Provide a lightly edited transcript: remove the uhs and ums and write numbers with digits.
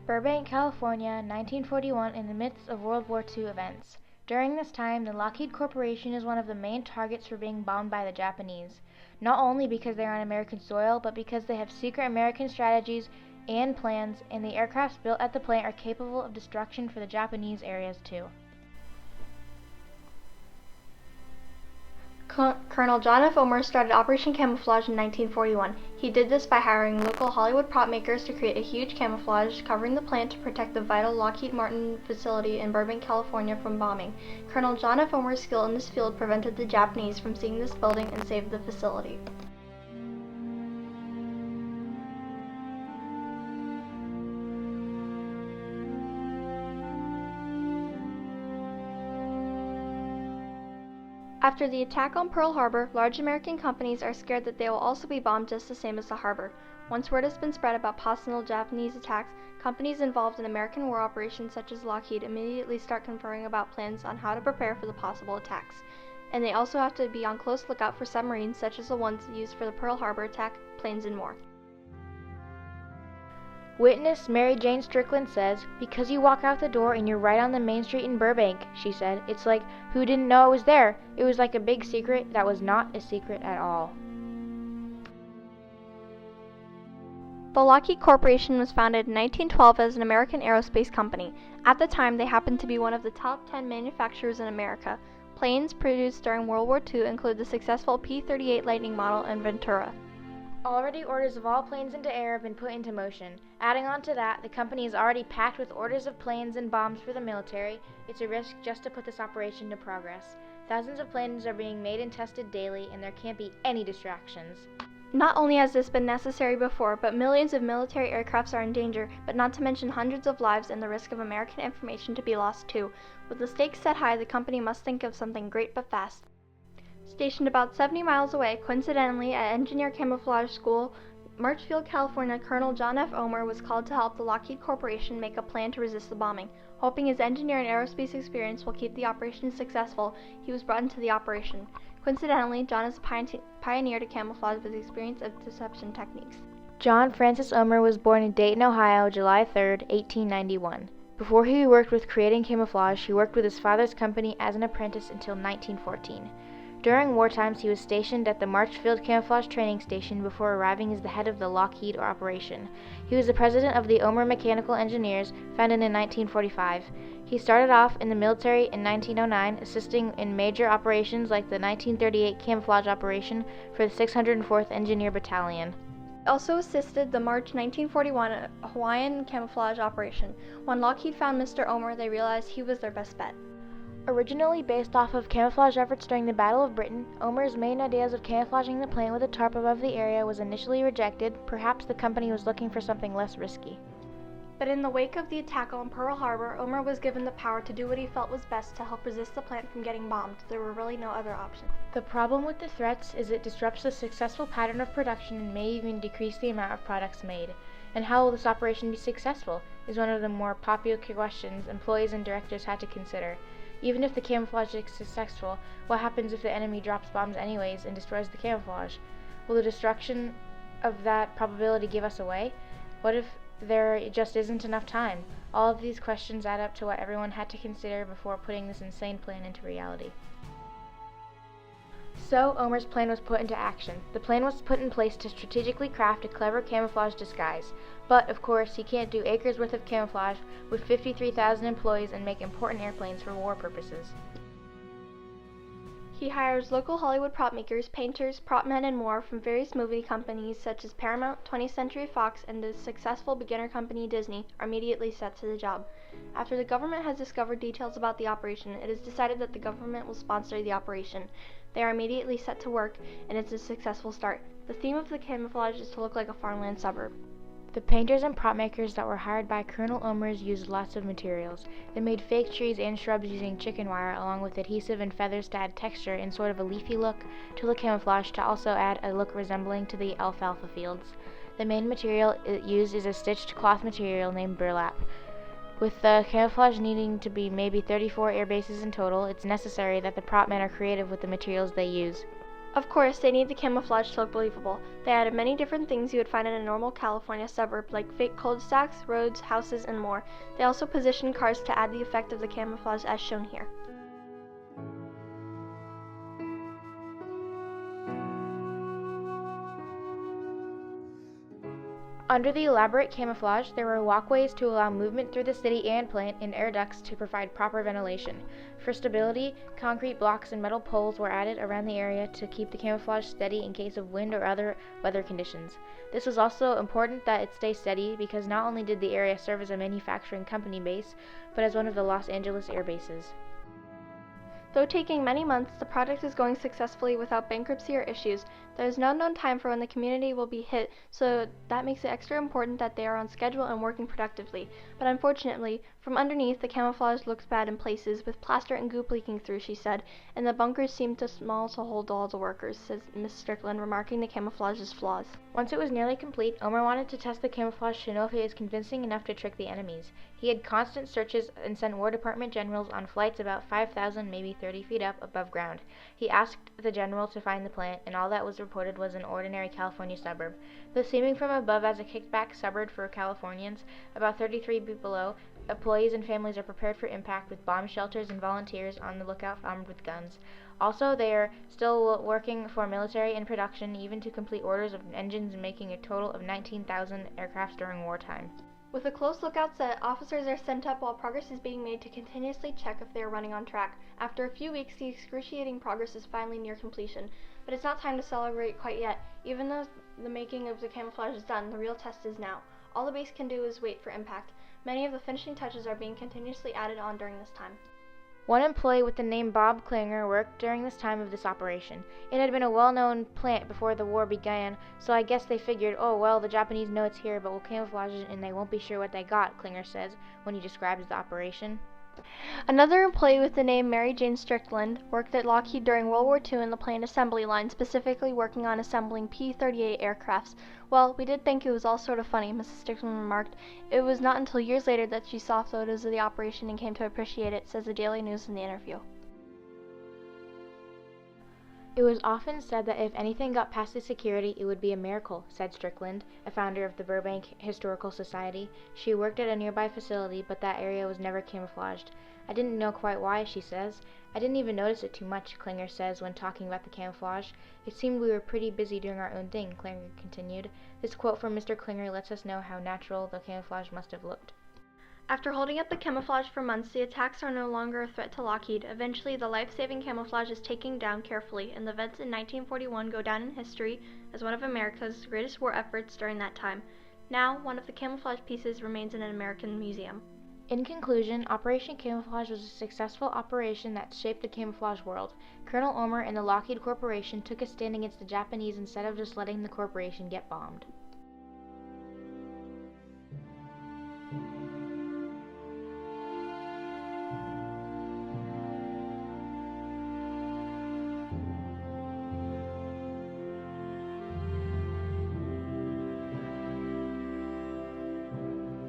Burbank, California, 1941, in the midst of World War II events. During this time, the Lockheed Corporation is one of the main targets for being bombed by the Japanese, not only because they are on American soil, but because they have secret American strategies and plans, and the aircrafts built at the plant are capable of destruction for the Japanese areas too. Colonel John F. Omer started Operation Camouflage in 1941. He did this by hiring local Hollywood prop makers to create a huge camouflage covering the plant to protect the vital Lockheed Martin facility in Burbank, California from bombing. Colonel John F. Omer's skill in this field prevented the Japanese from seeing this building and saved the facility. After the attack on Pearl Harbor, large American companies are scared that they will also be bombed just the same as the harbor. Once word has been spread about possible Japanese attacks, companies involved in American war operations such as Lockheed immediately start conferring about plans on how to prepare for the possible attacks. And they also have to be on close lookout for submarines such as the ones used for the Pearl Harbor attack, planes, and more. Witness Mary Jane Strickland says, "Because you walk out the door and you're right on the main street in Burbank," she said. "It's like, who didn't know it was there? It was like a big secret that was not a secret at all." The Lockheed Corporation was founded in 1912 as an American aerospace company. At the time, they happened to be one of the top 10 manufacturers in America. Planes produced during World War II include the successful P-38 Lightning model and Ventura. Already orders of all planes into air have been put into motion. Adding on to that, the company is already packed with orders of planes and bombs for the military. It's a risk just to put this operation to progress. Thousands of planes are being made and tested daily, and there can't be any distractions. Not only has this been necessary before, but millions of military aircrafts are in danger, but not to mention hundreds of lives and the risk of American information to be lost too. With the stakes set high, the company must think of something great but fast. Stationed about 70 miles away, coincidentally at Engineer Camouflage School, Marchfield, California, Colonel John F. Omer was called to help the Lockheed Corporation make a plan to resist the bombing. Hoping his engineer and aerospace experience will keep the operation successful, he was brought into the operation. Coincidentally, John is a pioneer to camouflage with experience of deception techniques. John Francis Omer was born in Dayton, Ohio, July 3, 1891. Before he worked with creating camouflage, he worked with his father's company as an apprentice until 1914. During war times, he was stationed at the Marchfield Camouflage Training Station before arriving as the head of the Lockheed operation. He was the president of the Omer Mechanical Engineers, founded in 1945. He started off in the military in 1909, assisting in major operations like the 1938 camouflage operation for the 604th Engineer Battalion. He also assisted the March 1941 Hawaiian camouflage operation. When Lockheed found Mr. Omer, they realized he was their best bet. Originally based off of camouflage efforts during the Battle of Britain, Omer's main ideas of camouflaging the plant with a tarp above the area was initially rejected. Perhaps the company was looking for something less risky. But in the wake of the attack on Pearl Harbor, Omer was given the power to do what he felt was best to help resist the plant from getting bombed. There were really no other option. The problem with the threats is it disrupts the successful pattern of production and may even decrease the amount of products made. And how will this operation be successful is one of the more popular questions employees and directors had to consider. Even if the camouflage is successful, what happens if the enemy drops bombs anyways and destroys the camouflage? Will the destruction of that probability give us away? What if there just isn't enough time? All of these questions add up to what everyone had to consider before putting this insane plan into reality. So, Omer's plan was put into action. The plan was put in place to strategically craft a clever camouflage disguise. But, of course, he can't do acres worth of camouflage with 53,000 employees and make important airplanes for war purposes. He hires local Hollywood prop makers, painters, prop men, and more from various movie companies such as Paramount, 20th Century Fox, and the successful beginner company Disney are immediately set to the job. After the government has discovered details about the operation, it is decided that the government will sponsor the operation. They are immediately set to work, and it's a successful start. The theme of the camouflage is to look like a farmland suburb. The painters and prop makers that were hired by Colonel Omers used lots of materials. They made fake trees and shrubs using chicken wire along with adhesive and feathers to add texture in sort of a leafy look to the camouflage to also add a look resembling to the alfalfa fields. The main material used is a stitched cloth material named burlap. With the camouflage needing to be maybe 34 air bases in total, it's necessary that the prop men are creative with the materials they use. Of course, they need the camouflage to look believable. They added many different things you would find in a normal California suburb, like fake cul-de-sacs, roads, houses, and more. They also positioned cars to add the effect of the camouflage as shown here. Under the elaborate camouflage, there were walkways to allow movement through the city and plant, and air ducts to provide proper ventilation. For stability, concrete blocks and metal poles were added around the area to keep the camouflage steady in case of wind or other weather conditions. This was also important that it stay steady because not only did the area serve as a manufacturing company base, but as one of the Los Angeles air bases. Though taking many months, the project is going successfully without bankruptcy or issues. There is no known time for when the community will be hit, so that makes it extra important that they are on schedule and working productively. But unfortunately, from underneath, the camouflage looks bad in places, with plaster and goop leaking through, she said, and the bunkers seem too small to hold all the workers, says Miss Strickland, remarking the camouflage's flaws. Once it was nearly complete, Omer wanted to test the camouflage to know if it was convincing enough to trick the enemies. He had constant searches and sent War Department generals on flights about 5,000, maybe 30 feet up above ground. He asked the general to find the plant, and all that was reported was an ordinary California suburb. Though seeming from above as a kickback suburb for Californians, about 33 feet below, employees and families are prepared for impact with bomb shelters and volunteers on the lookout armed with guns. Also, they are still working for military and production, even to complete orders of engines, making a total of 19,000 aircrafts during wartime. With a close lookout set, officers are sent up while progress is being made to continuously check if they are running on track. After a few weeks, the excruciating progress is finally near completion. But it's not time to celebrate quite yet. Even though the making of the camouflage is done, the real test is now. All the base can do is wait for impact. Many of the finishing touches are being continuously added on during this time. One employee with the name Bob Klinger worked during this time of this operation. It had been a well-known plant before the war began, so I guess they figured, oh well, the Japanese know it's here, but we'll camouflage it and they won't be sure what they got, Klinger says when he describes the operation. Another employee with the name Mary Jane Strickland worked at Lockheed during World War II in the plane assembly line, specifically working on assembling P-38 aircrafts. Well, we did think it was all sort of funny, Mrs. Strickland remarked. It was not until years later that she saw photos of the operation and came to appreciate it, says the Daily News in the interview. It was often said that if anything got past the security, it would be a miracle, said Strickland, a founder of the Burbank Historical Society. She worked at a nearby facility, but that area was never camouflaged. I didn't know quite why, she says. I didn't even notice it too much, Klinger says when talking about the camouflage. It seemed we were pretty busy doing our own thing, Klinger continued. This quote from Mr. Klinger lets us know how natural the camouflage must have looked. After holding up the camouflage for months, the attacks are no longer a threat to Lockheed. Eventually, the life-saving camouflage is taken down carefully, and the events in 1941 go down in history as one of America's greatest war efforts during that time. Now, one of the camouflage pieces remains in an American museum. In conclusion, Operation Camouflage was a successful operation that shaped the camouflage world. Colonel Omer and the Lockheed Corporation took a stand against the Japanese instead of just letting the corporation get bombed.